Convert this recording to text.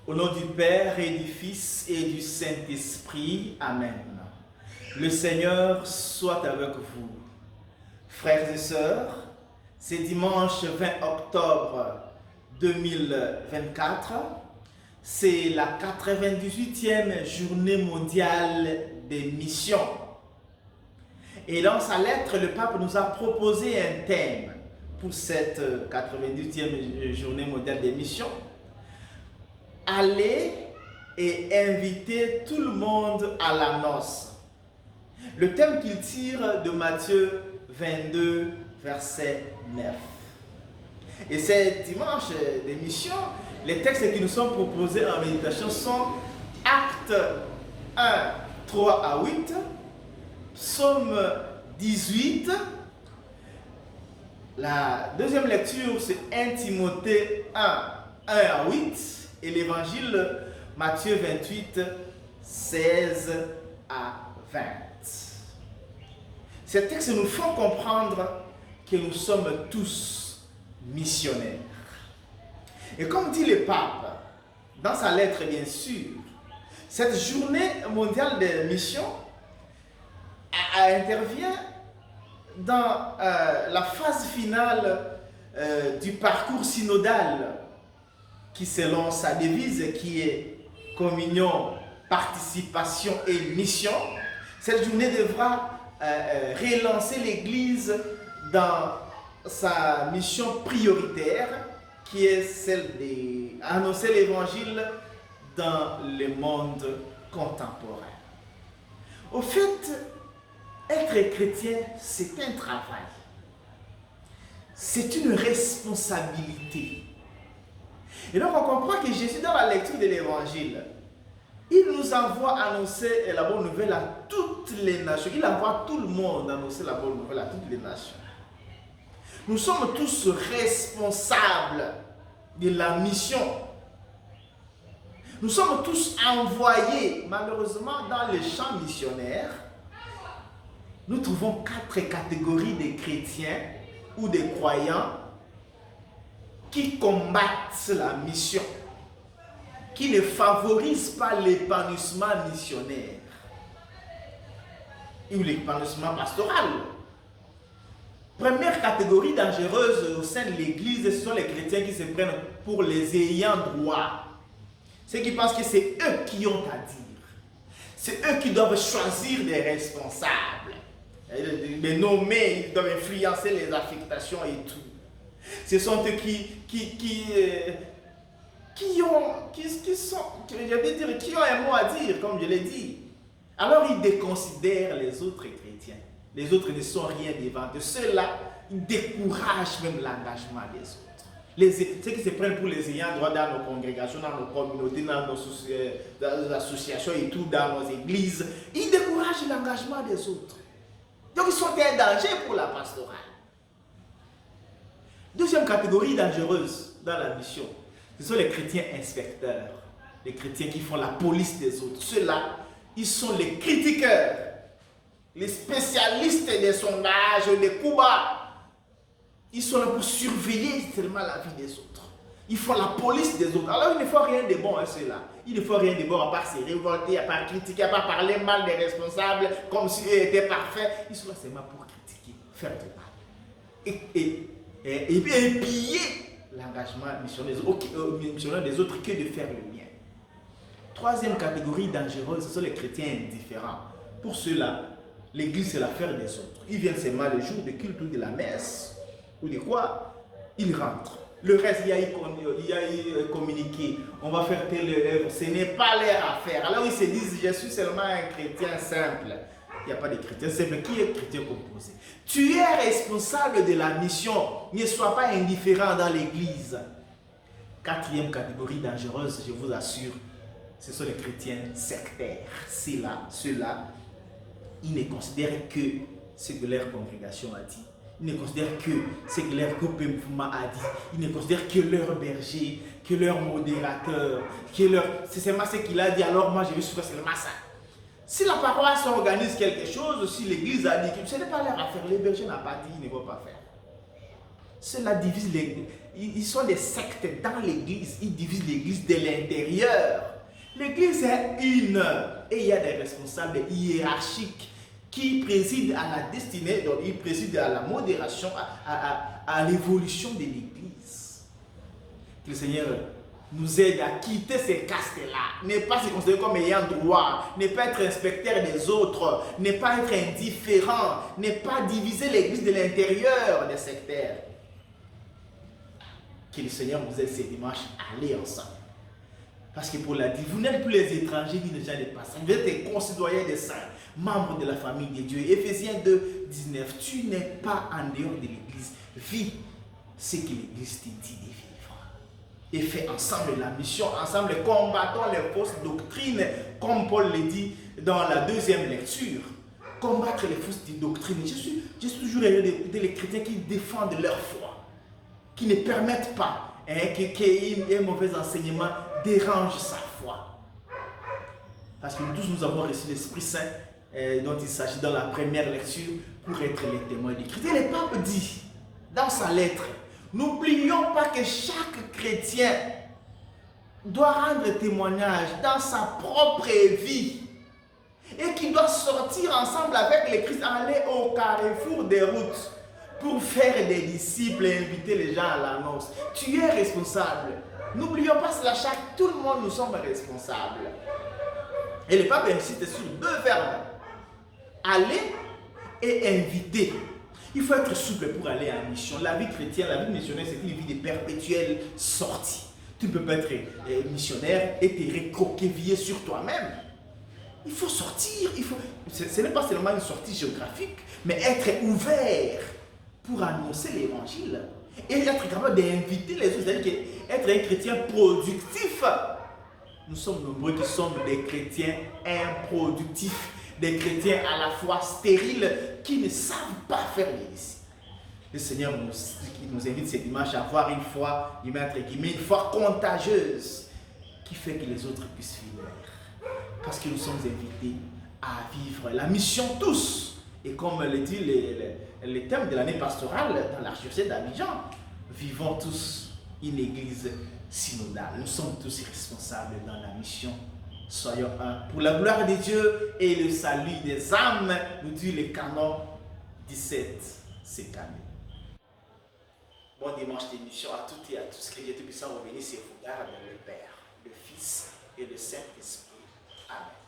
Au nom du Père et du Fils et du Saint-Esprit. Amen. Le Seigneur soit avec vous. Frères et sœurs, c'est dimanche 20 octobre 2024. C'est la 98e journée mondiale des missions. Et dans sa lettre, le pape nous a proposé un thème pour cette 98e journée mondiale des missions. Aller et inviter tout le monde à la noce. Le thème qu'il tire de Matthieu 22, verset 9. Et ces dimanches d'émission, les textes qui nous sont proposés en méditation sont Actes 1, 3 à 8, Psaume 18. La deuxième lecture, c'est 1 Timothée 1, 1 à 8. Et l'évangile Matthieu 28, 16 à 20. Ces textes nous font comprendre que nous sommes tous missionnaires. Et comme dit le pape, dans sa lettre bien sûr, cette journée mondiale des missions intervient dans la phase finale du parcours synodal qui, selon sa devise, qui est communion, participation et mission, cette journée devra relancer l'Église dans sa mission prioritaire, qui est celle d'annoncer l'Évangile dans le monde contemporain. Au fait, être chrétien, c'est un travail. C'est une responsabilité. Et donc on comprend que Jésus, dans la lecture de l'Évangile, il nous envoie annoncer la bonne nouvelle à toutes les nations. Il envoie tout le monde annoncer la bonne nouvelle à toutes les nations. Nous sommes tous responsables de la mission. Nous sommes tous envoyés, malheureusement, dans les champs missionnaires. Nous trouvons 4 catégories de chrétiens ou de croyants qui combattent la mission, qui ne favorisent pas l'épanouissement missionnaire ou l'épanouissement pastoral. Première catégorie dangereuse au sein de l'Église, ce sont les chrétiens qui se prennent pour les ayants droit. Ceux qui pensent que c'est eux qui ont à dire. C'est eux qui doivent choisir des responsables, les nommer, ils doivent influencer les affectations et tout. Ce sont eux qui ont un mot à dire, comme je l'ai dit. Alors ils déconsidèrent les autres chrétiens. Les autres ne sont rien devant eux. Ceux-là, ils découragent même l'engagement des autres. Ceux qui se prennent pour les ayants droit dans nos congrégations, dans nos communautés, dans nos associations et tout, dans nos églises, ils découragent l'engagement des autres. Donc ils sont un danger pour la pastorale. Deuxième catégorie dangereuse dans la mission, ce sont les chrétiens inspecteurs, les chrétiens qui font la police des autres. Ceux-là, ils sont les critiqueurs, les spécialistes des sondages, des coups bas. Ils sont là pour surveiller seulement la vie des autres. Ils font la police des autres. Alors il ne faut rien de bon à ceux-là. Il ne faut rien de bon à part se révolter, à part critiquer, à part parler mal des responsables comme si eux étaient parfaits. Ils sont là seulement pour critiquer, faire du mal. Et piller l'engagement missionnaire des autres que de faire le mien. Troisième catégorie dangereuse, ce sont les chrétiens indifférents. Pour ceux-là, l'église c'est l'affaire des autres. Ils viennent seulement le jour de culte ou de la messe ou de quoi, ils rentrent. Le reste, il y a eu communiqué, on va faire telle œuvre, ce n'est pas leur affaire. Alors ils se disent, je suis seulement un chrétien simple. Il n'y a pas de chrétien simple. Qui est chrétien composé? Tu es responsable de la mission. Ne sois pas indifférent dans l'église. Quatrième catégorie dangereuse, je vous assure, ce sont les chrétiens sectaires. Ceux-là, ils ne considèrent que ce que leur congrégation a dit. Ils ne considèrent que ce que leur groupe mouvement a dit. Ils ne considèrent que leur berger, que leur modérateur, c'est seulement ce qu'il a dit, alors moi je vais suivre seulement ça. Si la paroisse organise quelque chose, si l'église a dit que ce n'est pas leur affaire, les bergers n'ont pas dit, ils ne vont pas faire. Cela divise l'église. Ils sont des sectes dans l'église, ils divisent l'église l'église de l'intérieur. L'église est une et il y a des responsables hiérarchiques qui président à la destinée, donc ils président à la modération, à l'évolution de l'église. Que le Seigneur nous aide à quitter ces castes-là, ne pas se considérer comme ayant droit, ne pas être inspecteur des autres, ne pas être indifférent, ne pas diviser l'église de l'intérieur des sectaires. Que le Seigneur nous aide ces dimanches à aller ensemble. Parce que pour la vie, vous n'êtes plus les étrangers ni les gens des passants. Vous êtes des concitoyens des saints, membres de la famille de Dieu. Éphésiens 2, 19. Tu n'es pas en dehors de l'église. Vis ce que l'église te dit de vivre. Et fais ensemble la mission, ensemble combattons les fausses doctrines, comme Paul le dit dans la deuxième lecture. Combattre les fausses doctrines. Je suis toujours les chrétiens qui défendent leur foi, qui ne permettent pas qu'un mauvais enseignement dérange sa foi. Parce que nous tous, nous avons reçu l'Esprit Saint dont il s'agit dans la première lecture pour être les témoins du Christ. Et le pape dit dans sa lettre, n'oublions pas que chaque chrétien doit rendre témoignage dans sa propre vie et qu'il doit sortir ensemble avec le Christ, aller au carrefour des routes pour faire des disciples et inviter les gens à la noce. Tu es responsable. N'oublions pas cela, tout le monde, nous sommes responsables. Et le pape insiste sur deux verbes. Aller et inviter. Il faut être souple pour aller en mission. La vie chrétienne, la vie missionnaire, c'est une vie de perpétuelle sortie. Tu ne peux pas être missionnaire et te recroqueviller sur toi-même. Il faut sortir. Ce n'est pas seulement une sortie géographique, mais être ouvert pour annoncer l'évangile et être capable d'inviter les autres, c'est-à-dire être un chrétien productif. Nous sommes nombreux qui sommes des chrétiens improductifs, des chrétiens à la fois stériles qui ne savent pas faire les disciples. Le Seigneur nous invite ce dimanche à avoir une foi, une foi contagieuse qui fait que les autres puissent vivre. Parce que nous sommes invités à vivre la mission tous. Et comme le dit le thème de l'année pastorale dans l'archidiocèse d'Abidjan, vivons tous une église synodale. Nous sommes tous responsables dans la mission. Soyons un pour la gloire de Dieu et le salut des âmes, nous dit le canon 17 cette année. Bon dimanche d'émission à toutes et à tous. Que Dieu Tout-Puissant vous bénisse et vous garde, le Père, le Fils et le Saint-Esprit. Amen.